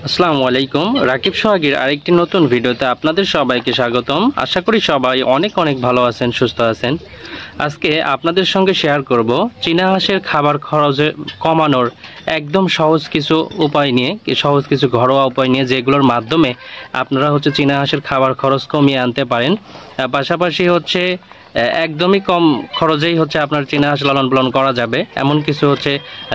আসসালামু আলাইকুম। রাকিব সোহাগীর আরেকটি নতুন ভিডিওতে আপনাদের সবাইকে স্বাগতম। আশা করি সবাই অনেক ভালো আছেন, সুস্থ আছেন। আজকে আপনাদের সঙ্গে শেয়ার করব চীনা হাঁসের খাবার খরচ কমানোর একদম সহজ কিছু উপায় নিয়ে, সহজ কিছু ঘরোয়া উপায় নিয়ে, যেগুলোর মাধ্যমে আপনারা চীনা হাঁসের খাবার খরচ কমিয়ে আনতে পারেন। পাশাপাশি একদমই কম খরচেই আপনার চীনা হাঁস লালন পালন করা যাবে, এমন কিছু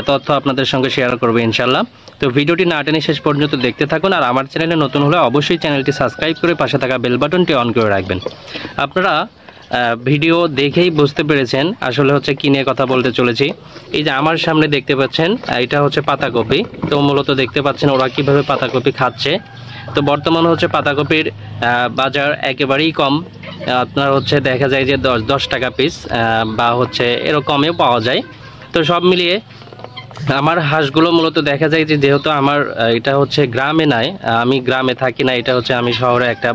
তথ্য আপনাদের সঙ্গে শেয়ার করবে ইনশাল্লাহ। তো ভিডিওটি না টেনে শেষ পর্যন্ত দেখতে থাকুন। আর আমার চ্যানেলে নতুন হলে অবশ্যই চ্যানেলটি সাবস্ক্রাইব করে পাশে থাকা বেল বাটনটি অন করে রাখবেন। আপনারা ভিডিও দেখেই বুঝতে পেরেছেন আসলে কি নিয়ে কথা বলতে চলেছি। এই যে আমার সামনে দেখতে পাচ্ছেন, এটা পাতাকপি। তো মূলত দেখতে পাচ্ছেন ওরা কিভাবে পাতাকপি খাচ্ছে। তো বর্তমান পাতাকপির বাজার একেবারেই কম। আপনার দেখা যায় যে 10 টাকা পিস বা এরকমেও পাওয়া যায়। তো সব মিলিয়ে আমার হাঁসগুলো মূলত দেখা যায় যে, যেহেতু আমার এটা গ্রামে নাই, আমি গ্রামে থাকি না, এটা আমি শহরে একটা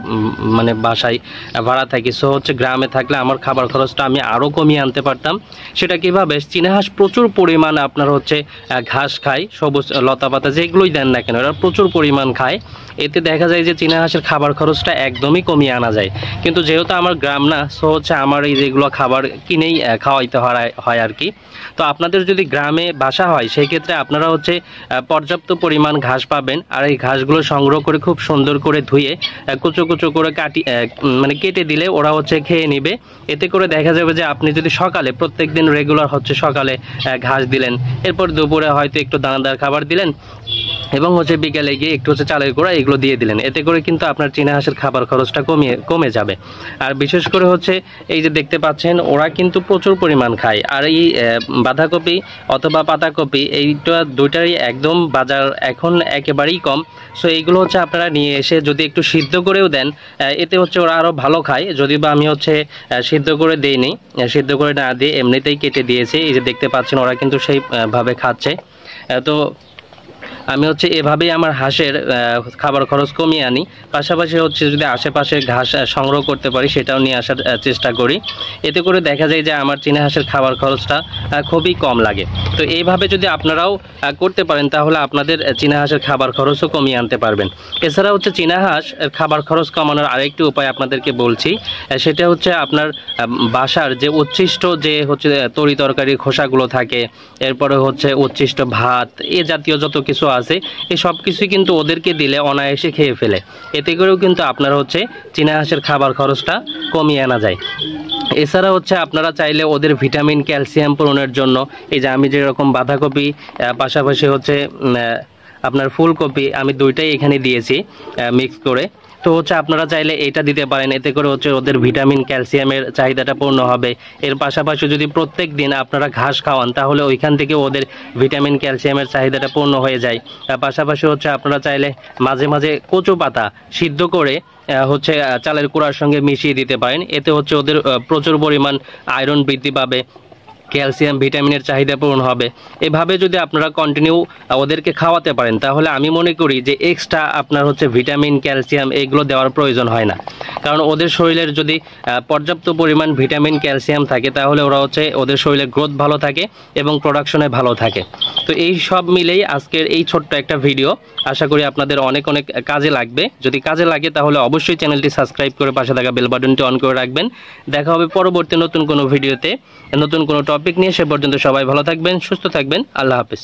বাসায় ভাড়া থাকি। সো গ্রামে থাকলে আমার খাবার খরচটা আমি আরও কমিয়ে আনতে পারতাম। সেটা কীভাবে? চীনা হাঁস প্রচুর পরিমাণ আপনার ঘাস খায়, সবুজ লতা পাতা যেগুলোই দেন না কেন, এরা প্রচুর পরিমাণ খায়। এতে দেখা যায় যে চীনা হাঁসের খাবার খরচটা একদমই কমিয়ে আনা যায়। কিন্তু যেহেতু আমার গ্রাম না, সো আমার এই যেগুলো খাবার কিনেই খাওয়াইতে হয় আর কি। তো আপনাদের যদি গ্রামে বাসা হয়, সেই ক্ষেত্রে আপনারা পর্যাপ্ত পরিমাণ ঘাস পাবেন। আর এই ঘাসগুলো সংগ্রহ করে খুব সুন্দর করে ধুয়ে কুচো কুচো করে কেটে দিলে ওরা খেয়ে নেবে। এতে করে দেখা যাবে যে আপনি যদি সকালে প্রত্যেক দিন রেগুলার সকালে ঘাস দিলেন, এরপর দুপুরে হয়তো একটু দানাদার খাবার দিলেন, এবং বিকেলে গিয়ে একটু চালের গুঁড়া এগুলো দিয়ে দিলেন। এতে করে কিন্তু আপনার চীনা হাঁসের খাবার খরচটা কমে যাবে। আর বিশেষ করে এই যে দেখতে পাচ্ছেন, ওরা কিন্তু প্রচুর পরিমাণ খায়। আর এই বাঁধাকপি অথবা পাতাকপি, এইটা দুইটারই একদম বাজার এখন একেবারেই কম। সো এইগুলো আপনারা নিয়ে এসে যদি একটু সিদ্ধ করেও দেন, এতে ওরা আরও ভালো খায়। যদি বা আমি সিদ্ধ করে দিইনি, সিদ্ধ করে না দিয়ে এমনিতেই কেটে দিয়েছি। এই যে দেখতে পাচ্ছেন ওরা কিন্তু সেইভাবে খাচ্ছে। তো আমি এভাবেই আমার হাঁসের খাবার খরচ কমিয়ে আনি। পাশাপাশি যদি আশেপাশে ঘাস সংগ্রহ করতে পারি, সেটাও নিয়ে আসার চেষ্টা করি। এতে করে দেখা যায় যে আমার চীনা হাঁসের খাবার খরচটা খুবই কম লাগে। তো এইভাবে যদি আপনারাও করতে পারেন, তাহলে আপনাদের চীনা হাঁসের খাবার খরচও কমিয়ে আনতে পারবেন। এছাড়া চীনা হাঁস খাবার খরচ কমানোর আরেকটি উপায় আপনাদেরকে বলছি। সেটা আপনার বাসার যে উচ্ছিষ্ট যে তরি তরকারির খোসাগুলো থাকে, এরপরে উচ্ছিষ্ট ভাত, এ জাতীয় যত কিছু আছে, এই সব কিছুই কিন্তু ওদেরকে দিলে অনায়াসে খেয়ে ফেলে। এতে করেও কিন্তু আপনার চীনা হাঁসের খাবার খরচটা কমিয়ে আনা যায়। এছাড়া আপনারা চাইলে ওদের ভিটামিন ক্যালসিয়াম পূরণের জন্য, এই যে আমি যেরকম বাঁধাকপি, পাশাপাশি আপনার ফুলকপি, আমি দুইটাই এখানে দিয়েছি মিক্স করে। তো আপনারা চাইলে এটা দিতে পারেন। এতে করে ওদের ভিটামিন ক্যালসিয়ামের চাহিদাটা পূর্ণ হবে। এর পাশাপাশি যদি প্রত্যেক দিন আপনারা ঘাস খাওয়ান, তাহলে ওইখান থেকে ওদের ভিটামিন ক্যালসিয়ামের চাহিদাটা পূর্ণ হয়ে যায়। পাশাপাশি আপনারা চাইলে মাঝে মাঝে কচু পাতা সিদ্ধ করে চালের কুড়ার সঙ্গে মিশিয়ে দিতে পারেন। এতে ওদের প্রচুর পরিমাণ আয়রন বৃদ্ধি পাবে, ক্যালসিয়াম ভিটামিনের চাহিদা পূরণ হবে। এভাবে যদি আপনারা কন্টিনিউ ওদেরকে খাওয়াতে পারেন, তাহলে আমি মনে করি যে এক্সট্রা আপনার ভিটামিন ক্যালসিয়াম এগুলো দেওয়ার প্রয়োজন হয় না। কারণ ওদের শরীরের যদি পর্যাপ্ত পরিমাণ ভিটামিন ক্যালসিয়াম থাকে, তাহলে ওরা ওদের শরীরের গ্রোথ ভালো থাকে এবং প্রোডাকশনে ভালো থাকে। তো এই সব মিলেই আজকের এই ছোট্ট একটা ভিডিও। আশা করি আপনাদের অনেক কাজে লাগবে। যদি কাজে লাগে, তাহলে অবশ্যই চ্যানেলটি সাবস্ক্রাইব করে পাশে থাকা বেল বাটনটি অন করে রাখবেন। দেখা হবে পরবর্তী নতুন কোনো ভিডিওতে, নতুন কোনো টপিক নিয়ে। সে পর্যন্ত সবাই ভালো থাকবেন, সুস্থ থাকবেন। আল্লাহ হাফেজ।